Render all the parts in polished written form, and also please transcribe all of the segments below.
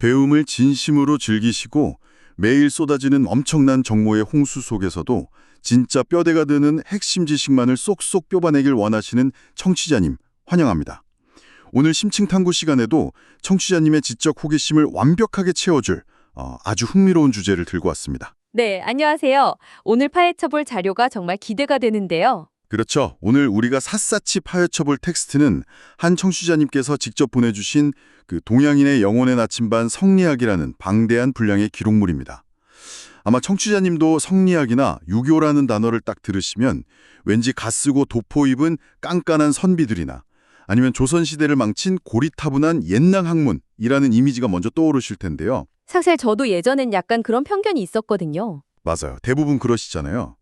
배움을 진심으로 즐기시고 매일 쏟아지는 엄청난 정보의 홍수 속에서도 진짜 뼈대가 드는 핵심 지식만을 쏙쏙 뽑아내길 원하시는 청취자님 환영합니다. 오늘 심층탐구 시간에도 청취자님의 지적 호기심을 완벽하게 채워줄 아주 흥미로운 주제를 들고 왔습니다. 네, 안녕하세요. 오늘 파헤쳐볼 자료가 정말 기대가 되는데요. 그렇죠. 오늘 우리가 샅샅이 파헤쳐볼 텍스트는 한 청취자님께서 직접 보내주신 그 동양인의 영혼의 나침반 성리학이라는 방대한 분량의 기록물입니다. 아마 청취자님도 성리학이나 유교라는 단어를 딱 들으시면 왠지 갓쓰고 도포 입은 깐깐한 선비들이나 아니면 조선시대를 망친 고리타분한 옛날 학문이라는 이미지가 먼저 떠오르실 텐데요. 사실 저도 예전엔 약간 그런 편견이 있었거든요. 맞아요. 대부분 그러시잖아요.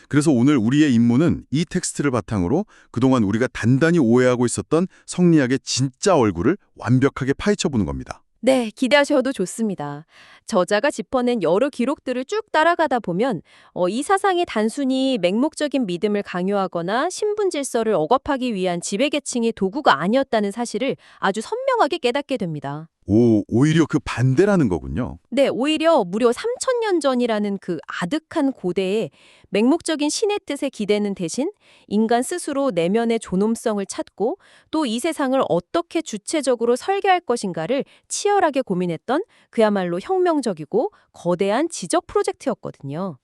그래서 오늘 우리의 임무는 이 텍스트를 바탕으로 그동안 우리가 단단히 오해하고 있었던 성리학의 진짜 얼굴을 완벽하게 파헤쳐보는 겁니다. 네, 기대하셔도 좋습니다. 저자가 짚어낸 여러 기록들을 쭉 따라가다 보면 이 사상이 단순히 맹목적인 믿음을 강요하거나 신분 질서를 억압하기 위한 지배계층의 도구가 아니었다는 사실을 아주 선명하게 깨닫게 됩니다. 오히려 그 반대라는 거군요. 네, 오히려 무려 3000년 전이라는 그 아득한 고대에 맹목적인 신의 뜻에 기대는 대신 인간 스스로 내면의 존엄성을 찾고 또 이 세상을 어떻게 주체적으로 설계할 것인가를 치열하게 고민했던 그야말로 혁명적이고 거대한 지적 프로젝트였거든요.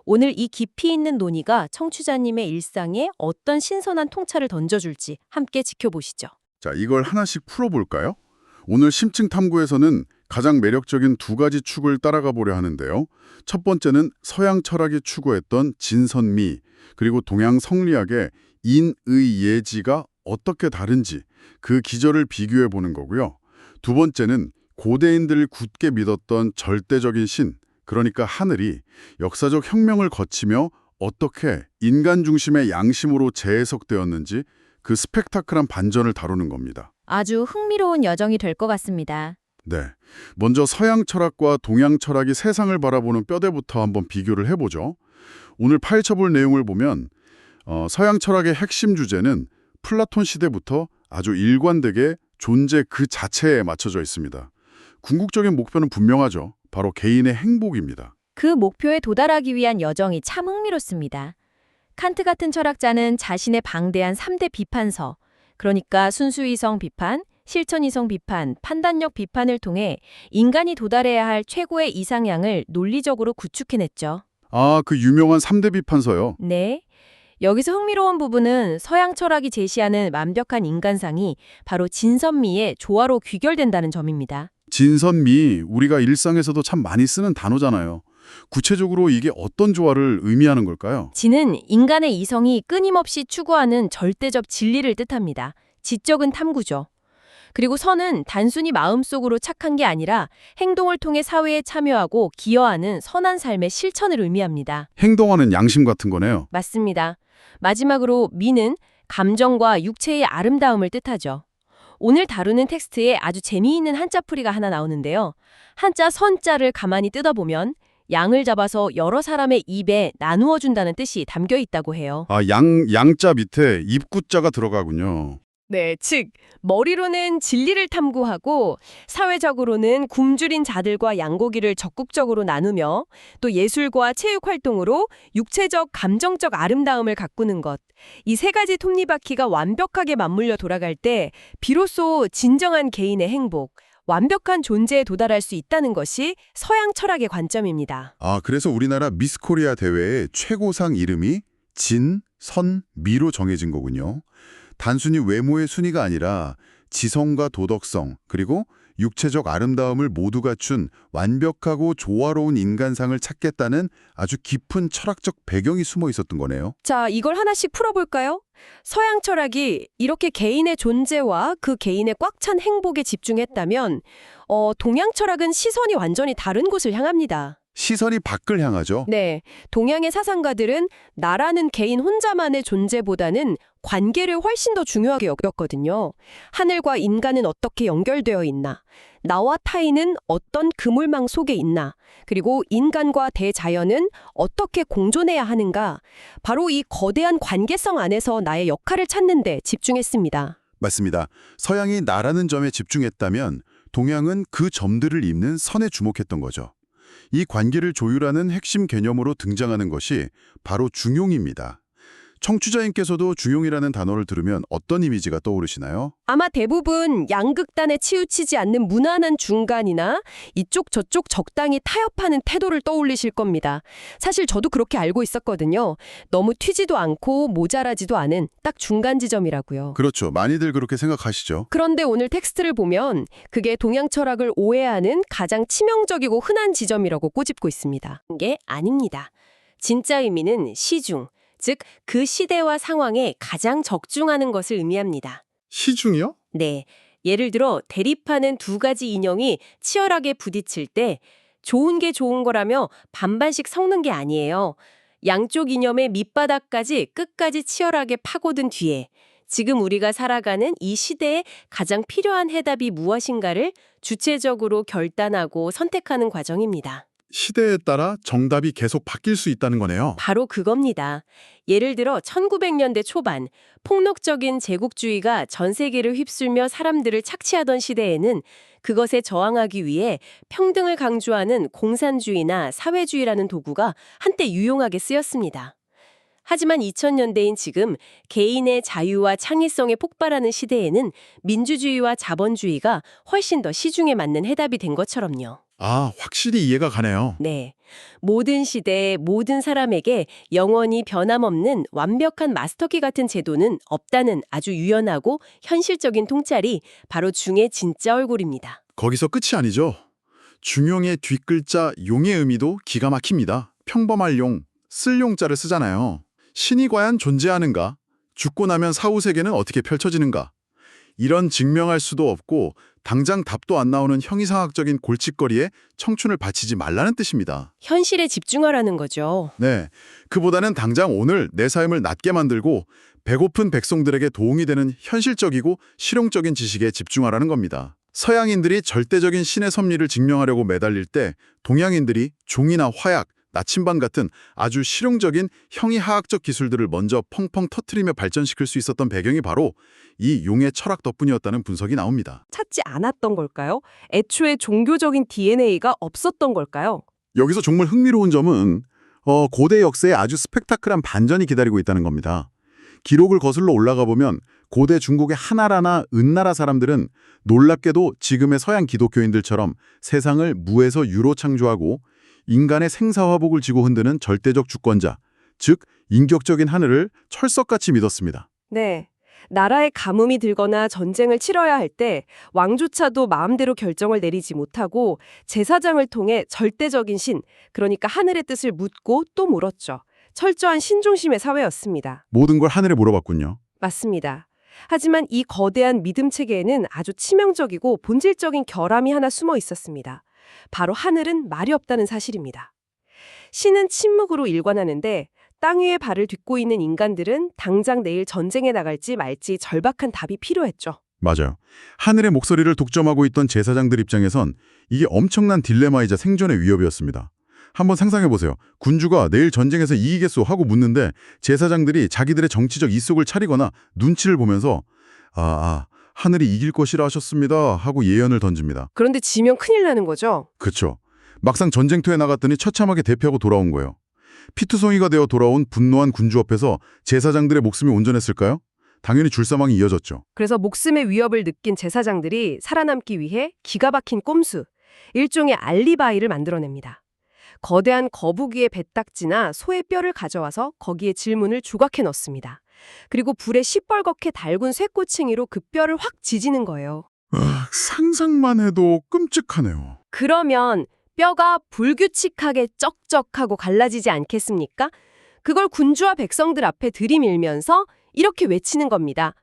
오늘 이 깊이 있는 논의가 청취자님의 일상에 어떤 신선한 통찰을 던져줄지 함께 지켜보시죠. 자, 이걸 하나씩 풀어볼까요? 오늘 심층 탐구에서는 가장 매력적인 두 가지 축을 따라가 보려 하는데요. 첫 번째는 서양 철학이 추구했던 진선미, 그리고 동양 성리학의 인의예지가 어떻게 다른지 그 기저를 비교해 보는 거고요. 두 번째는 고대인들을 굳게 믿었던 절대적인 신, 그러니까 하늘이 역사적 혁명을 거치며 어떻게 인간 중심의 양심으로 재해석되었는지 그 스펙타클한 반전을 다루는 겁니다. 아주 흥미로운 여정이 될 것 같습니다. 네, 먼저 서양 철학과 동양 철학이 세상을 바라보는 뼈대부터 한번 비교를 해보죠. 오늘 파헤쳐볼 내용을 보면 서양 철학의 핵심 주제는 플라톤 시대부터 아주 일관되게 존재 그 자체에 맞춰져 있습니다. 궁극적인 목표는 분명하죠. 바로 개인의 행복입니다. 그 목표에 도달하기 위한 여정이 참 흥미롭습니다. 칸트 같은 철학자는 자신의 방대한 3대 비판서, 그러니까 순수이성 비판, 실천이성 비판, 판단력 비판을 통해 인간이 도달해야 할 최고의 이상향을 논리적으로 구축해냈죠. 아, 그 유명한 3대 비판서요. 네. 여기서 흥미로운 부분은 서양 철학이 제시하는 완벽한 인간상이 바로 진선미의 조화로 귀결된다는 점입니다. 진선미, 우리가 일상에서도 참 많이 쓰는 단어잖아요. 구체적으로 이게 어떤 조화를 의미하는 걸까요? 진은 인간의 이성이 끊임없이 추구하는 절대적 진리를 뜻합니다. 지적은 탐구죠. 그리고 선은 단순히 마음속으로 착한 게 아니라 행동을 통해 사회에 참여하고 기여하는 선한 삶의 실천을 의미합니다. 행동하는 양심 같은 거네요. 맞습니다. 마지막으로 미는 감정과 육체의 아름다움을 뜻하죠. 오늘 다루는 텍스트에 아주 재미있는 한자풀이가 하나 나오는데요. 한자 선자를 가만히 뜯어보면 양을 잡아서 여러 사람의 입에 나누어 준다는 뜻이 담겨 있다고 해요. 아, 양자 밑에 입구자가 들어가군요. 네, 즉 머리로는 진리를 탐구하고 사회적으로는 굶주린 자들과 양고기를 적극적으로 나누며 또 예술과 체육 활동으로 육체적, 감정적 아름다움을 가꾸는 것. 이 세 가지 톱니바퀴가 완벽하게 맞물려 돌아갈 때 비로소 진정한 개인의 행복, 완벽한 존재에 도달할 수 있다는 것이 서양 철학의 관점입니다. 아, 그래서 우리나라 미스 코리아 대회의 최고상 이름이 진, 선, 미로 정해진 거군요. 단순히 외모의 순위가 아니라 지성과 도덕성, 그리고 육체적 아름다움을 모두 갖춘 완벽하고 조화로운 인간상을 찾겠다는 아주 깊은 철학적 배경이 숨어 있었던 거네요. 자, 이걸 하나씩 풀어볼까요? 서양 철학이 이렇게 개인의 존재와 그 개인의 꽉 찬 행복에 집중했다면 동양 철학은 시선이 완전히 다른 곳을 향합니다. 시선이 밖을 향하죠. 네, 동양의 사상가들은 나라는 개인 혼자만의 존재보다는 관계를 훨씬 더 중요하게 여겼거든요. 하늘과 인간은 어떻게 연결되어 있나? 나와 타인은 어떤 그물망 속에 있나? 그리고 인간과 대자연은 어떻게 공존해야 하는가? 바로 이 거대한 관계성 안에서 나의 역할을 찾는 데 집중했습니다. 맞습니다. 서양이 나라는 점에 집중했다면 동양은 그 점들을 잇는 선에 주목했던 거죠. 이 관계를 조율하는 핵심 개념으로 등장하는 것이 바로 중용입니다. 청취자님께서도 중용이라는 단어를 들으면 어떤 이미지가 떠오르시나요? 아마 대부분 양극단에 치우치지 않는 무난한 중간이나 이쪽 저쪽 적당히 타협하는 태도를 떠올리실 겁니다. 사실 저도 그렇게 알고 있었거든요. 너무 튀지도 않고 모자라지도 않은 딱 중간 지점이라고요. 그렇죠. 많이들 그렇게 생각하시죠. 그런데 오늘 텍스트를 보면 그게 동양 철학을 오해하는 가장 치명적이고 흔한 지점이라고 꼬집고 있습니다. 게 아닙니다. 진짜 의미는 시중, 즉 그 시대와 상황에 가장 적중하는 것을 의미합니다. 시중이요? 네, 예를 들어 대립하는 두 가지 인형이 치열하게 부딪힐 때 좋은 게 좋은 거라며 반반씩 섞는 게 아니에요. 양쪽 이념의 밑바닥까지 끝까지 치열하게 파고든 뒤에 지금 우리가 살아가는 이 시대에 가장 필요한 해답이 무엇인가를 주체적으로 결단하고 선택하는 과정입니다. 시대에 따라 정답이 계속 바뀔 수 있다는 거네요. 바로 그겁니다. 예를 들어 1900년대 초반 폭력적인 제국주의가 전 세계를 휩쓸며 사람들을 착취하던 시대에는 그것에 저항하기 위해 평등을 강조하는 공산주의나 사회주의라는 도구가 한때 유용하게 쓰였습니다. 하지만 2000년대인 지금 개인의 자유와 창의성에 폭발하는 시대에는 민주주의와 자본주의가 훨씬 더 시중에 맞는 해답이 된 것처럼요. 아, 확실히 이해가 가네요. 네. 모든 시대, 모든 사람에게 영원히 변함없는 완벽한 마스터키 같은 제도는 없다는 아주 유연하고 현실적인 통찰이 바로 중의 진짜 얼굴입니다. 거기서 끝이 아니죠. 중용의 뒷글자 용의 의미도 기가 막힙니다. 평범할 용, 쓸 용자를 쓰잖아요. 신이 과연 존재하는가? 죽고 나면 사후세계는 어떻게 펼쳐지는가? 이런 증명할 수도 없고 당장 답도 안 나오는 형이상학적인 골칫거리에 청춘을 바치지 말라는 뜻입니다. 현실에 집중하라는 거죠. 네, 그보다는 당장 오늘 내 삶을 낫게 만들고 배고픈 백성들에게 도움이 되는 현실적이고 실용적인 지식에 집중하라는 겁니다. 서양인들이 절대적인 신의 섭리를 증명하려고 매달릴 때 동양인들이 종이나 화약, 나침반 같은 아주 실용적인 형이하학적 기술들을 먼저 펑펑 터트리며 발전시킬 수 있었던 배경이 바로 이 용의 철학 덕분이었다는 분석이 나옵니다. 찾지 않았던 걸까요? 애초에 종교적인 DNA가 없었던 걸까요? 여기서 정말 흥미로운 점은 고대 역사에 아주 스펙타클한 반전이 기다리고 있다는 겁니다. 기록을 거슬러 올라가 보면 고대 중국의 하나라나 은나라 사람들은 놀랍게도 지금의 서양 기독교인들처럼 세상을 무에서 유로 창조하고 인간의 생사화복을 지고 흔드는 절대적 주권자, 즉 인격적인 하늘을 철석같이 믿었습니다. 네. 나라에 가뭄이 들거나 전쟁을 치러야 할 때 왕조차도 마음대로 결정을 내리지 못하고 제사장을 통해 절대적인 신, 그러니까 하늘의 뜻을 묻고 또 물었죠. 철저한 신중심의 사회였습니다. 모든 걸 하늘에 물어봤군요. 맞습니다. 하지만 이 거대한 믿음 체계에는 아주 치명적이고 본질적인 결함이 하나 숨어 있었습니다. 바로 하늘은 말이 없다는 사실입니다. 신은 침묵으로 일관하는데 땅 위에 발을 딛고 있는 인간들은 당장 내일 전쟁에 나갈지 말지 절박한 답이 필요했죠. 맞아요. 하늘의 목소리를 독점하고 있던 제사장들 입장에선 이게 엄청난 딜레마이자 생존의 위협이었습니다. 한번 상상해보세요. 군주가 내일 전쟁에서 이기겠소 하고 묻는데 제사장들이 자기들의 정치적 이속을 차리거나 눈치를 보면서 하늘이 이길 것이라 하셨습니다 하고 예언을 던집니다. 그런데 지면 큰일 나는 거죠. 그렇죠. 막상 전쟁터에 나갔더니 처참하게 대피하고 돌아온 거예요. 피투성이가 되어 돌아온 분노한 군주 앞에서 제사장들의 목숨이 온전했을까요? 당연히 줄사망이 이어졌죠. 그래서 목숨의 위협을 느낀 제사장들이 살아남기 위해 기가 막힌 꼼수, 일종의 알리바이를 만들어냅니다. 거대한 거북이의 배딱지나 소의 뼈를 가져와서 거기에 질문을 조각해 넣습니다. 그리고 불에 시뻘겋게 달군 쇠꼬챙이로 그 뼈를 확 지지는 거예요. 상상만 해도 끔찍하네요. 그러면 뼈가 불규칙하게 쩍쩍하고 갈라지지 않겠습니까? 그걸 군주와 백성들 앞에 들이밀면서 이렇게 외치는 겁니다.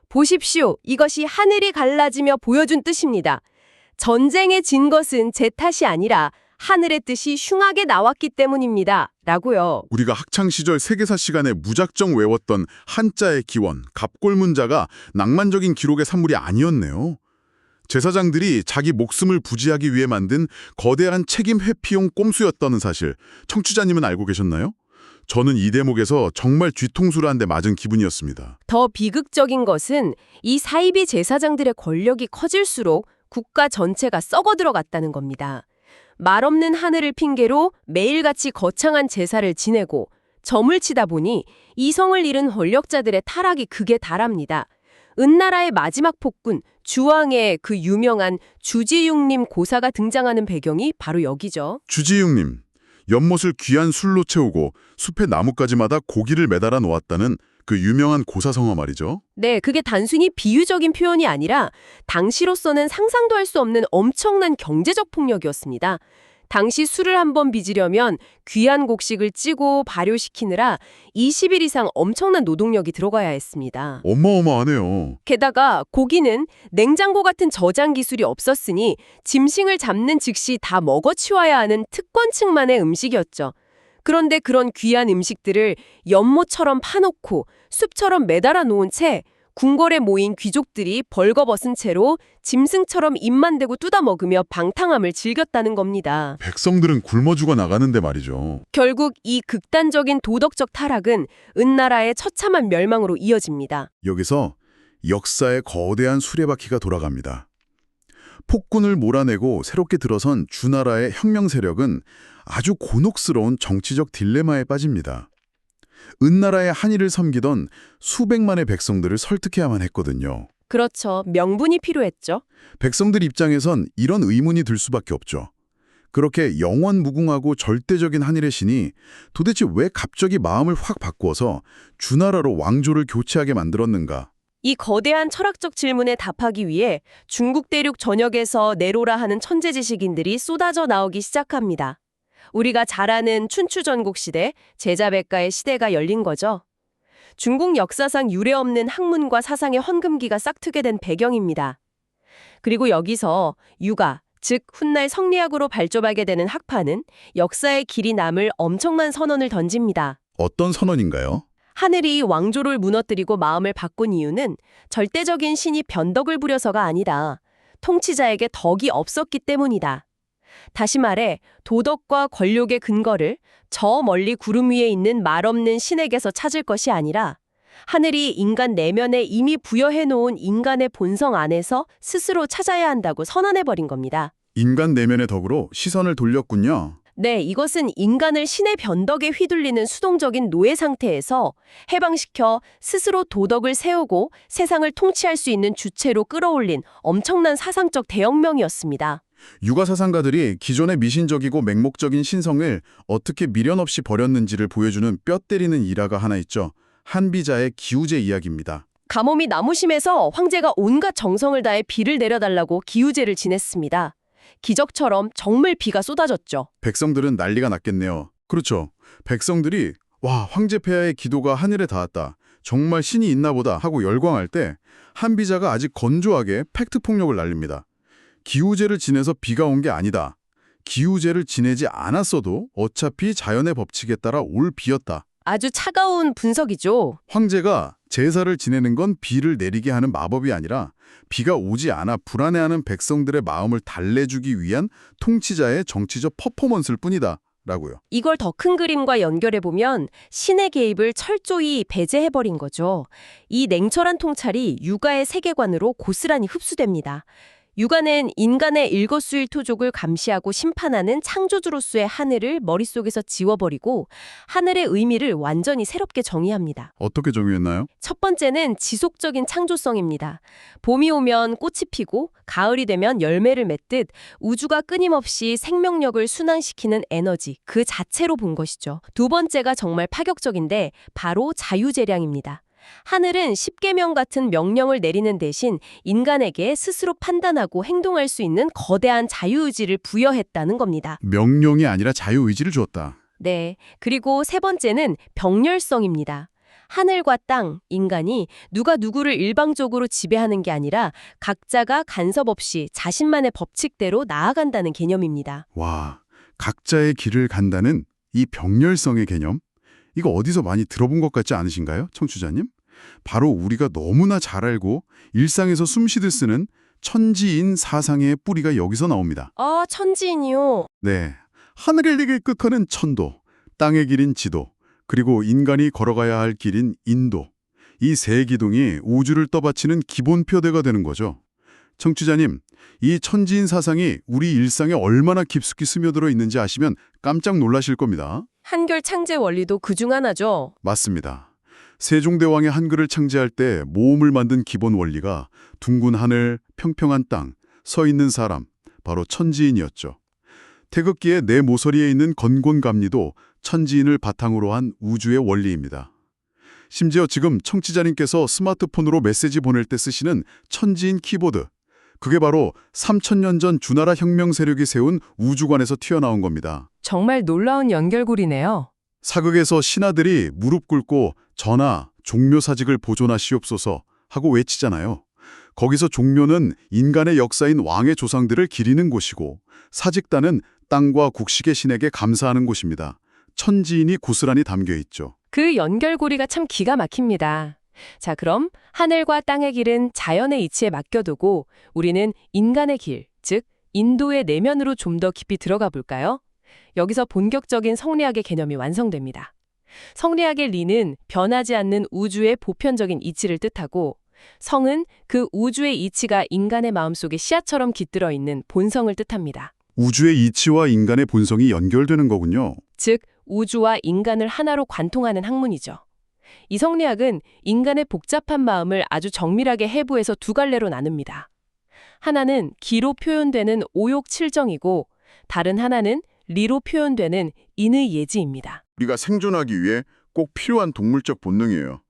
보십시오. 이것이 하늘이 갈라지며 보여준 뜻입니다. 전쟁에 진 것은 제 탓이 아니라 하늘의 뜻이 흉하게 나왔기 때문입니다. 라고요. 우리가 학창시절 세계사 시간에 무작정 외웠던 한자의 기원, 갑골문자가 낭만적인 기록의 산물이 아니었네요. 제사장들이 자기 목숨을 부지하기 위해 만든 거대한 책임 회피용 꼼수였다는 사실, 청취자님은 알고 계셨나요? 저는 이 대목에서 정말 뒤통수를 한 대 맞은 기분이었습니다. 더 비극적인 것은 이 사이비 제사장들의 권력이 커질수록 국가 전체가 썩어 들어갔다는 겁니다. 말 없는 하늘을 핑계로 매일같이 거창한 제사를 지내고 점을 치다 보니 이성을 잃은 권력자들의 타락이 극에 달합니다. 은나라의 마지막 폭군 주왕의 그 유명한 주지육림 고사가 등장하는 배경이 바로 여기죠. 주지육님, 연못을 귀한 술로 채우고 숲의 나뭇가지마다 고기를 매달아 놓았다는 그 유명한 고사성어 말이죠. 네, 그게 단순히 비유적인 표현이 아니라 당시로서는 상상도 할 수 없는 엄청난 경제적 폭력이었습니다. 당시 술을 한번 빚으려면 귀한 곡식을 찌고 발효시키느라 20일 이상 엄청난 노동력이 들어가야 했습니다. 어마어마하네요. 게다가 고기는 냉장고 같은 저장 기술이 없었으니 짐승을 잡는 즉시 다 먹어치워야 하는 특권층만의 음식이었죠. 그런데 그런 귀한 음식들을 연못처럼 파놓고 숲처럼 매달아 놓은 채 궁궐에 모인 귀족들이 벌거벗은 채로 짐승처럼 입만 대고 뜯어먹으며 방탕함을 즐겼다는 겁니다. 백성들은 굶어 죽어 나가는데 말이죠. 결국 이 극단적인 도덕적 타락은 은나라의 처참한 멸망으로 이어집니다. 여기서 역사의 거대한 수레바퀴가 돌아갑니다. 폭군을 몰아내고 새롭게 들어선 주나라의 혁명 세력은 아주 곤혹스러운 정치적 딜레마에 빠집니다. 은나라의 한의를 섬기던 수백만의 백성들을 설득해야만 했거든요. 그렇죠. 명분이 필요했죠. 백성들 입장에선 이런 의문이 들 수밖에 없죠. 그렇게 영원무궁하고 절대적인 한일의 신이 도대체 왜 갑자기 마음을 확 바꾸어서 주나라로 왕조를 교체하게 만들었는가? 이 거대한 철학적 질문에 답하기 위해 중국 대륙 전역에서 내로라 하는 천재 지식인들이 쏟아져 나오기 시작합니다. 우리가 잘 아는 춘추전국 시대, 제자백가의 시대가 열린 거죠. 중국 역사상 유례없는 학문과 사상의 헌금기가 싹트게 된 배경입니다. 그리고 여기서 유가, 즉 훗날 성리학으로 발전하게 되는 학파는 역사의 길이 남을 엄청난 선언을 던집니다. 어떤 선언인가요? 하늘이 왕조를 무너뜨리고 마음을 바꾼 이유는 절대적인 신이 변덕을 부려서가 아니다. 통치자에게 덕이 없었기 때문이다. 다시 말해 도덕과 권력의 근거를 저 멀리 구름 위에 있는 말 없는 신에게서 찾을 것이 아니라 하늘이 인간 내면에 이미 부여해놓은 인간의 본성 안에서 스스로 찾아야 한다고 선언해버린 겁니다. 인간 내면의 덕으로 시선을 돌렸군요. 네, 이것은 인간을 신의 변덕에 휘둘리는 수동적인 노예 상태에서 해방시켜 스스로 도덕을 세우고 세상을 통치할 수 있는 주체로 끌어올린 엄청난 사상적 대혁명이었습니다. 유가 사상가들이 기존의 미신적이고 맹목적인 신성을 어떻게 미련 없이 버렸는지를 보여주는 뼈 때리는 일화가 하나 있죠. 한비자의 기우제 이야기입니다. 가뭄이 나무 심에서 황제가 온갖 정성을 다해 비를 내려달라고 기우제를 지냈습니다. 기적처럼 정말 비가 쏟아졌죠. 백성들은 난리가 났겠네요. 그렇죠. 백성들이 와, 황제 폐하의 기도가 하늘에 닿았다. 정말 신이 있나 보다 하고 열광할 때 한비자가 아직 건조하게 팩트 폭력을 날립니다. 기우제를 지내서 비가 온 게 아니다. 기우제를 지내지 않았어도 어차피 자연의 법칙에 따라 올 비였다. 아주 차가운 분석이죠. 황제가 제사를 지내는 건 비를 내리게 하는 마법이 아니라 비가 오지 않아 불안해하는 백성들의 마음을 달래주기 위한 통치자의 정치적 퍼포먼스일 뿐이다. 라고요. 이걸 더 큰 그림과 연결해보면 신의 개입을 철저히 배제해버린 거죠. 이 냉철한 통찰이 유가의 세계관으로 고스란히 흡수됩니다. 유가는 인간의 일거수일투족을 감시하고 심판하는 창조주로서의 하늘을 머릿속에서 지워버리고 하늘의 의미를 완전히 새롭게 정의합니다. 어떻게 정의했나요? 첫 번째는 지속적인 창조성입니다. 봄이 오면 꽃이 피고 가을이 되면 열매를 맺듯 우주가 끊임없이 생명력을 순환시키는 에너지 그 자체로 본 것이죠. 두 번째가 정말 파격적인데 바로 자유재량입니다. 하늘은 십계명 같은 명령을 내리는 대신 인간에게 스스로 판단하고 행동할 수 있는 거대한 자유의지를 부여했다는 겁니다. 명령이 아니라 자유의지를 주었다. 네, 그리고 세 번째는 병렬성입니다. 하늘과 땅, 인간이 누가 누구를 일방적으로 지배하는 게 아니라 각자가 간섭 없이 자신만의 법칙대로 나아간다는 개념입니다. 와, 각자의 길을 간다는 이 병렬성의 개념? 이거 어디서 많이 들어본 것 같지 않으신가요, 청취자님? 바로 우리가 너무나 잘 알고 일상에서 숨쉬듯 쓰는 천지인 사상의 뿌리가 여기서 나옵니다. 아, 천지인이요? 네, 하늘의 길을 끄커는 천도, 땅의 길인 지도, 그리고 인간이 걸어가야 할 길인 인도. 이 세 기둥이 우주를 떠받치는 기본 표대가 되는 거죠. 청취자님, 이 천지인 사상이 우리 일상에 얼마나 깊숙이 스며들어 있는지 아시면 깜짝 놀라실 겁니다. 한글 창제 원리도 그중 하나죠. 맞습니다. 세종대왕의 한글을 창제할 때 모음을 만든 기본 원리가 둥근 하늘, 평평한 땅, 서 있는 사람, 바로 천지인이었죠. 태극기의 내 모서리에 있는 건곤감리도 천지인을 바탕으로 한 우주의 원리입니다. 심지어 지금 청취자님께서 스마트폰으로 메시지 보낼 때 쓰시는 천지인 키보드, 그게 바로 3000년 전 주나라 혁명 세력이 세운 우주관에서 튀어나온 겁니다. 정말 놀라운 연결고리네요. 사극에서 신하들이 무릎 꿇고 전하, 종묘사직을 보존하시옵소서 하고 외치잖아요. 거기서 종묘는 인간의 역사인 왕의 조상들을 기리는 곳이고 사직단은 땅과 국식의 신에게 감사하는 곳입니다. 천지인이 고스란히 담겨 있죠. 그 연결고리가 참 기가 막힙니다. 자, 그럼 하늘과 땅의 길은 자연의 이치에 맡겨두고 우리는 인간의 길, 즉 인도의 내면으로 좀 더 깊이 들어가 볼까요? 여기서 본격적인 성리학의 개념이 완성됩니다. 성리학의 리는 변하지 않는 우주의 보편적인 이치를 뜻하고 성은 그 우주의 이치가 인간의 마음속에 씨앗처럼 깃들어 있는 본성을 뜻합니다. 우주의 이치와 인간의 본성이 연결되는 거군요. 즉, 우주와 인간을 하나로 관통하는 학문이죠. 이 성리학은 인간의 복잡한 마음을 아주 정밀하게 해부해서 두 갈래로 나눕니다. 하나는 기로 표현되는 오욕칠정이고 다른 하나는 리로 표현되는 인의 예지입니다. 우리가 생존하기 위해 꼭 필요한 동물적 본능이에요.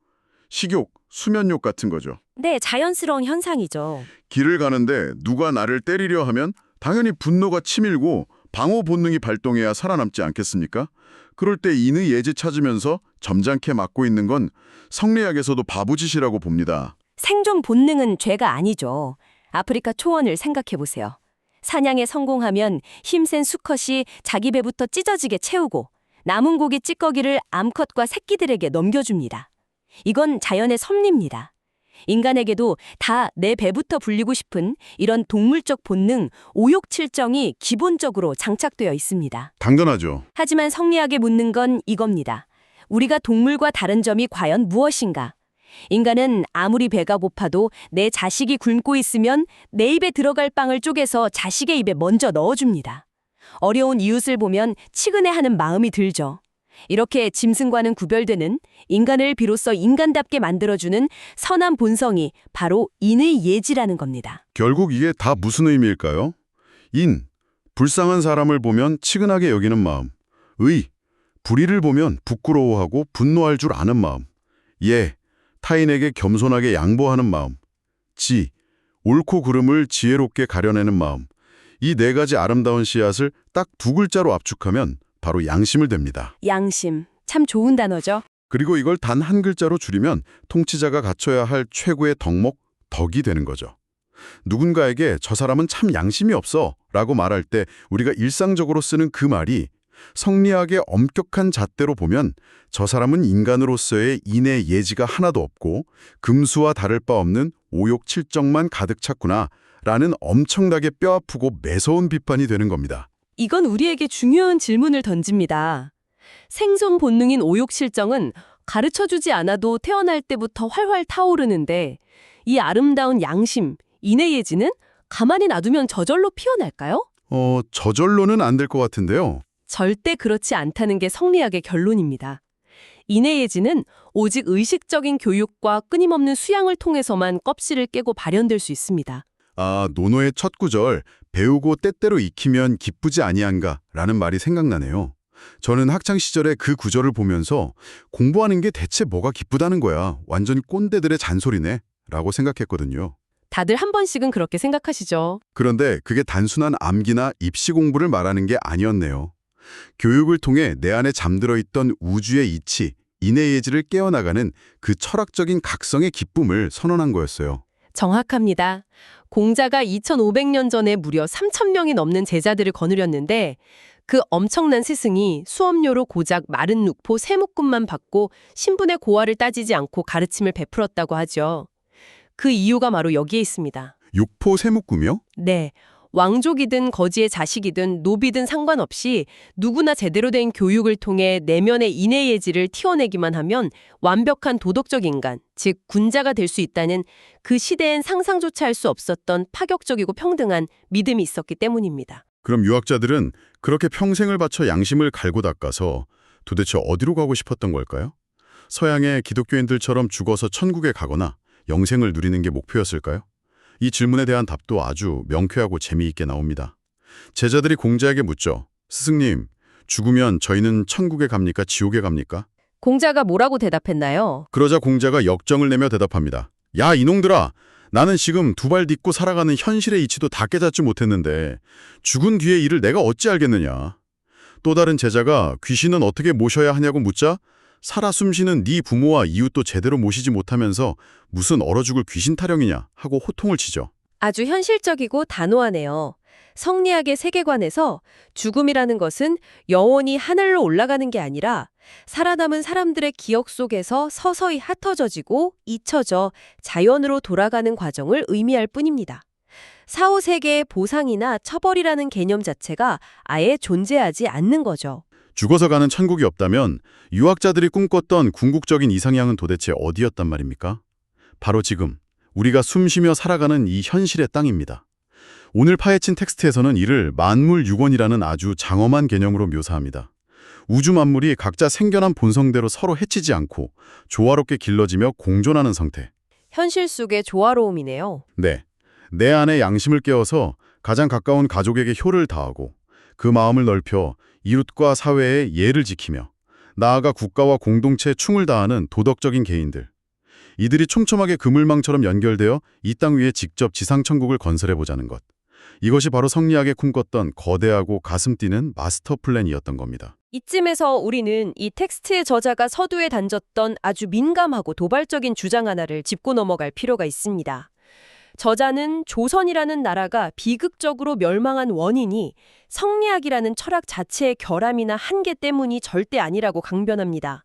식욕, 수면욕 같은 거죠. 네, 자연스러운 현상이죠. 길을 가는데 누가 나를 때리려 하면 당연히 분노가 치밀고 방어 본능이 발동해야 살아남지 않겠습니까? 그럴 때 인의 예지 찾으면서 점잖게 막고 있는 건 성리학에서도 바보짓이라고 봅니다. 생존 본능은 죄가 아니죠. 아프리카 초원을 생각해 보세요. 사냥에 성공하면 힘센 수컷이 자기 배부터 찢어지게 채우고 남은 고기 찌꺼기를 암컷과 새끼들에게 넘겨줍니다. 이건 자연의 섭리입니다. 인간에게도 다 내 배부터 불리고 싶은 이런 동물적 본능, 오욕칠정이 기본적으로 장착되어 있습니다. 당연하죠. 하지만 성리학에 묻는 건 이겁니다. 우리가 동물과 다른 점이 과연 무엇인가? 인간은 아무리 배가 고파도 내 자식이 굶고 있으면 내 입에 들어갈 빵을 쪼개서 자식의 입에 먼저 넣어줍니다. 어려운 이웃을 보면 치근해하는 마음이 들죠. 이렇게 짐승과는 구별되는 인간을 비로소 인간답게 만들어주는 선한 본성이 바로 인의 예지라는 겁니다. 결국 이게 다 무슨 의미일까요? 인, 불쌍한 사람을 보면 치근하게 여기는 마음. 의, 불의를 보면 부끄러워하고 분노할 줄 아는 마음. 예, 타인에게 겸손하게 양보하는 마음. 지, 옳고 그름을 지혜롭게 가려내는 마음. 이 네 가지 아름다운 씨앗을 딱 두 글자로 압축하면 바로 양심을 댑니다. 양심, 참 좋은 단어죠. 그리고 이걸 단 한 글자로 줄이면 통치자가 갖춰야 할 최고의 덕목, 덕이 되는 거죠. 누군가에게 저 사람은 참 양심이 없어 라고 말할 때 우리가 일상적으로 쓰는 그 말이 성리학의 엄격한 잣대로 보면 저 사람은 인간으로서의 인의 예지가 하나도 없고 금수와 다를 바 없는 오욕칠정만 가득 찼구나 라는 엄청나게 뼈아프고 매서운 비판이 되는 겁니다. 이건 우리에게 중요한 질문을 던집니다. 생존 본능인 오욕실정은 가르쳐주지 않아도 태어날 때부터 활활 타오르는데 이 아름다운 양심, 인의 예지는 가만히 놔두면 저절로 피어날까요? 저절로는 안 될 것 같은데요. 절대 그렇지 않다는 게 성리학의 결론입니다. 인의 예지는 오직 의식적인 교육과 끊임없는 수양을 통해서만 껍질을 깨고 발현될 수 있습니다. 아, 논어의 첫 구절, 배우고 때때로 익히면 기쁘지 아니한가 라는 말이 생각나네요. 저는 학창시절에 그 구절을 보면서 공부하는 게 대체 뭐가 기쁘다는 거야. 완전 꼰대들의 잔소리네 라고 생각했거든요. 다들 한 번씩은 그렇게 생각하시죠. 그런데 그게 단순한 암기나 입시 공부를 말하는 게 아니었네요. 교육을 통해 내 안에 잠들어 있던 우주의 이치, 인의 예지를 깨어나가는 그 철학적인 각성의 기쁨을 선언한 거였어요. 정확합니다. 공자가 2500년 전에 무려 3000명이 넘는 제자들을 거느렸는데 그 엄청난 스승이 수업료로 고작 마른 육포 3묶음만 받고 신분의 고하를 따지지 않고 가르침을 베풀었다고 하죠. 그 이유가 바로 여기에 있습니다. 육포 세묶음이요? 네, 왕족이든 거지의 자식이든 노비든 상관없이 누구나 제대로 된 교육을 통해 내면의 인의 예지를 튀어내기만 하면 완벽한 도덕적 인간, 즉 군자가 될 수 있다는 그 시대엔 상상조차 할 수 없었던 파격적이고 평등한 믿음이 있었기 때문입니다. 그럼 유학자들은 그렇게 평생을 바쳐 양심을 갈고 닦아서 도대체 어디로 가고 싶었던 걸까요? 서양의 기독교인들처럼 죽어서 천국에 가거나 영생을 누리는 게 목표였을까요? 이 질문에 대한 답도 아주 명쾌하고 재미있게 나옵니다. 제자들이 공자에게 묻죠. 스승님, 죽으면 저희는 천국에 갑니까? 지옥에 갑니까? 공자가 뭐라고 대답했나요? 그러자 공자가 역정을 내며 대답합니다. 야, 이놈들아! 나는 지금 두 발 딛고 살아가는 현실의 이치도 다 깨닫지 못했는데 죽은 뒤의 일을 내가 어찌 알겠느냐. 또 다른 제자가 귀신은 어떻게 모셔야 하냐고 묻자 살아 숨쉬는 네 부모와 이웃도 제대로 모시지 못하면서 무슨 얼어 죽을 귀신 타령이냐 하고 호통을 치죠. 아주 현실적이고 단호하네요. 성리학의 세계관에서 죽음이라는 것은 영원히 하늘로 올라가는 게 아니라 살아남은 사람들의 기억 속에서 서서히 흩어져지고 잊혀져 자연으로 돌아가는 과정을 의미할 뿐입니다. 사후세계의 보상이나 처벌이라는 개념 자체가 아예 존재하지 않는 거죠. 죽어서 가는 천국이 없다면 유학자들이 꿈꿨던 궁극적인 이상향은 도대체 어디였단 말입니까? 바로 지금 우리가 숨쉬며 살아가는 이 현실의 땅입니다. 오늘 파헤친 텍스트에서는 이를 만물유권이라는 아주 장엄한 개념으로 묘사합니다. 우주 만물이 각자 생겨난 본성대로 서로 해치지 않고 조화롭게 길러지며 공존하는 상태. 현실 속의 조화로움이네요. 네, 내 안에 양심을 깨워서 가장 가까운 가족에게 효를 다하고 그 마음을 넓혀 이웃과 사회의 예를 지키며 나아가 국가와 공동체에 충을 다하는 도덕적인 개인들. 이들이 촘촘하게 그물망처럼 연결되어 이 땅 위에 직접 지상천국을 건설해보자는 것. 이것이 바로 성리학에 꿈꿨던 거대하고 가슴 뛰는 마스터 플랜이었던 겁니다. 이쯤에서 우리는 이 텍스트의 저자가 서두에 던졌던 아주 민감하고 도발적인 주장 하나를 짚고 넘어갈 필요가 있습니다. 저자는 조선이라는 나라가 비극적으로 멸망한 원인이 성리학이라는 철학 자체의 결함이나 한계 때문이 절대 아니라고 강변합니다.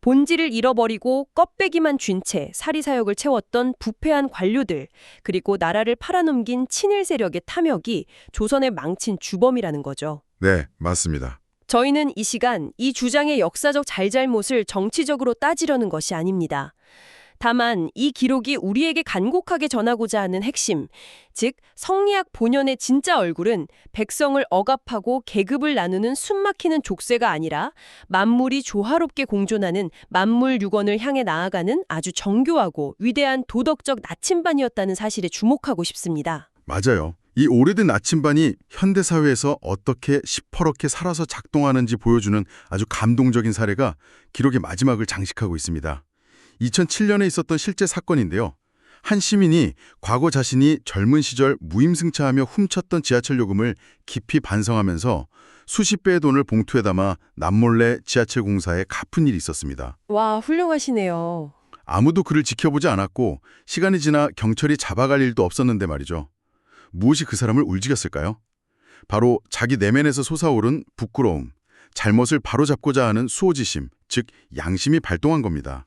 본질을 잃어버리고 껍데기만 쥔 채 사리사욕을 채웠던 부패한 관료들, 그리고 나라를 팔아넘긴 친일 세력의 탐욕이 조선을 망친 주범이라는 거죠. 네, 맞습니다. 저희는 이 시간 이 주장의 역사적 잘잘못을 정치적으로 따지려는 것이 아닙니다. 다만 이 기록이 우리에게 간곡하게 전하고자 하는 핵심, 즉 성리학 본연의 진짜 얼굴은 백성을 억압하고 계급을 나누는 숨막히는 족쇄가 아니라 만물이 조화롭게 공존하는 만물유권을 향해 나아가는 아주 정교하고 위대한 도덕적 나침반이었다는 사실에 주목하고 싶습니다. 맞아요. 이 오래된 나침반이 현대사회에서 어떻게 시퍼렇게 살아서 작동하는지 보여주는 아주 감동적인 사례가 기록의 마지막을 장식하고 있습니다. 2007년에 있었던 실제 사건인데요. 한 시민이 과거 자신이 젊은 시절 무임승차하며 훔쳤던 지하철 요금을 깊이 반성하면서 수십 배의 돈을 봉투에 담아 남몰래 지하철 공사에 갚은 일이 있었습니다. 와, 훌륭하시네요. 아무도 그를 지켜보지 않았고 시간이 지나 경찰이 잡아갈 일도 없었는데 말이죠. 무엇이 그 사람을 울직였을까요? 바로 자기 내면에서 솟아오른 부끄러움, 잘못을 바로잡고자 하는 수호지심, 즉 양심이 발동한 겁니다.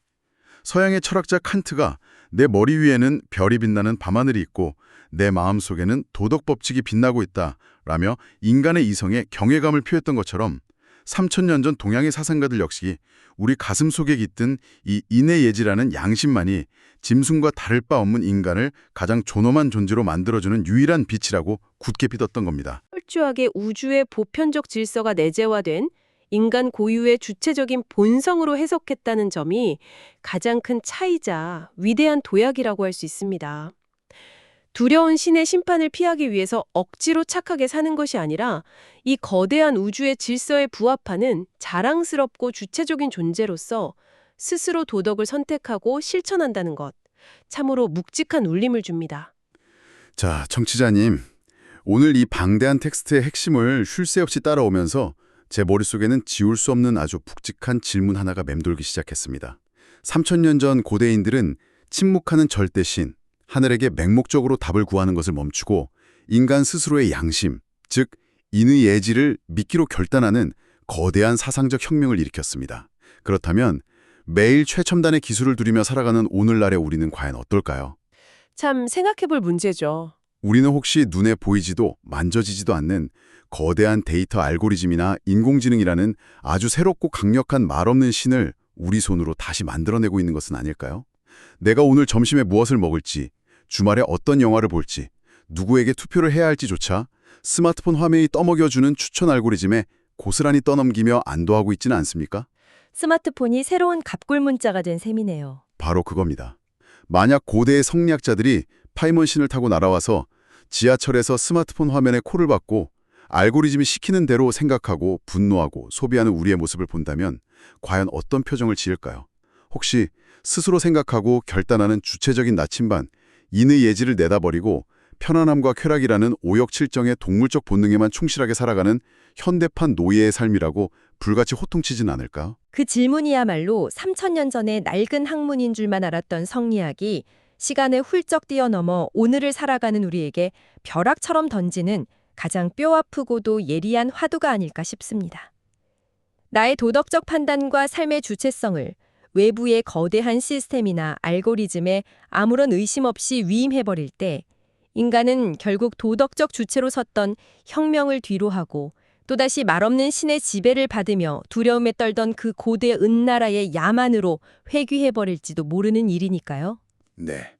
서양의 철학자 칸트가 내 머리 위에는 별이 빛나는 밤하늘이 있고 내 마음속에는 도덕 법칙이 빛나고 있다 라며 인간의 이성에 경외감을 표했던 것처럼 3000년 전 동양의 사상가들 역시 우리 가슴 속에 깃든 이 인의 예지라는 양심만이 짐승과 다를 바 없는 인간을 가장 존엄한 존재로 만들어주는 유일한 빛이라고 굳게 믿었던 겁니다. 철저하게 우주의 보편적 질서가 내재화된 인간 고유의 주체적인 본성으로 해석했다는 점이 가장 큰 차이자 위대한 도약이라고 할 수 있습니다. 두려운 신의 심판을 피하기 위해서 억지로 착하게 사는 것이 아니라 이 거대한 우주의 질서에 부합하는 자랑스럽고 주체적인 존재로서 스스로 도덕을 선택하고 실천한다는 것, 참으로 묵직한 울림을 줍니다. 자, 청취자님. 오늘 이 방대한 텍스트의 핵심을 쉴 새 없이 따라오면서 제 머릿속에는 지울 수 없는 아주 묵직한 질문 하나가 맴돌기 시작했습니다. 3000년 전 고대인들은 침묵하는 절대신, 하늘에게 맹목적으로 답을 구하는 것을 멈추고 인간 스스로의 양심, 즉 인의 예지를 믿기로 결단하는 거대한 사상적 혁명을 일으켰습니다. 그렇다면 매일 최첨단의 기술을 누리며 살아가는 오늘날의 우리는 과연 어떨까요? 참 생각해볼 문제죠. 우리는 혹시 눈에 보이지도 만져지지도 않는 거대한 데이터 알고리즘이나 인공지능이라는 아주 새롭고 강력한 말없는 신을 우리 손으로 다시 만들어내고 있는 것은 아닐까요? 내가 오늘 점심에 무엇을 먹을지, 주말에 어떤 영화를 볼지, 누구에게 투표를 해야 할지조차 스마트폰 화면이 떠먹여주는 추천 알고리즘에 고스란히 떠넘기며 안도하고 있지는 않습니까? 스마트폰이 새로운 갑골 문자가 된 셈이네요. 바로 그겁니다. 만약 고대의 성리학자들이 타임머신을 타고 날아와서 지하철에서 스마트폰 화면에 콜을 받고 알고리즘이 시키는 대로 생각하고 분노하고 소비하는 우리의 모습을 본다면 과연 어떤 표정을 지을까요? 혹시 스스로 생각하고 결단하는 주체적인 나침반, 인의 예지를 내다버리고 편안함과 쾌락이라는 오역칠정의 동물적 본능에만 충실하게 살아가는 현대판 노예의 삶이라고 불같이 호통치진 않을까? 그 질문이야말로 3000년 전에 낡은 학문인 줄만 알았던 성리학이 시간을 훌쩍 뛰어넘어 오늘을 살아가는 우리에게 벼락처럼 던지는 가장 뼈아프고도 예리한 화두가 아닐까 싶습니다. 나의 도덕적 판단과 삶의 주체성을 외부의 거대한 시스템이나 알고리즘에 아무런 의심 없이 위임해버릴 때 인간은 결국 도덕적 주체로 섰던 혁명을 뒤로하고 또다시 말없는 신의 지배를 받으며 두려움에 떨던 그 고대 은나라의 야만으로 회귀해버릴지도 모르는 일이니까요. 네.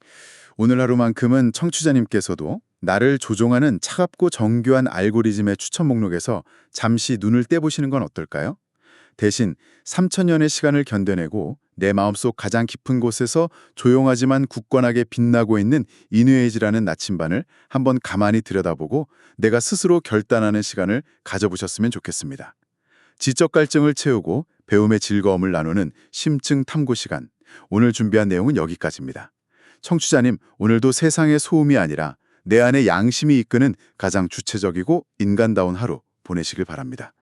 오늘 하루만큼은 청취자님께서도 나를 조종하는 차갑고 정교한 알고리즘의 추천 목록에서 잠시 눈을 떼보시는 건 어떨까요? 대신 3000년의 시간을 견뎌내고 내 마음속 가장 깊은 곳에서 조용하지만 굳건하게 빛나고 있는 인외의지라는 나침반을 한번 가만히 들여다보고 내가 스스로 결단하는 시간을 가져보셨으면 좋겠습니다. 지적 갈증을 채우고 배움의 즐거움을 나누는 심층 탐구 시간. 오늘 준비한 내용은 여기까지입니다. 청취자님, 오늘도 세상의 소음이 아니라 내 안의 양심이 이끄는 가장 주체적이고 인간다운 하루 보내시길 바랍니다.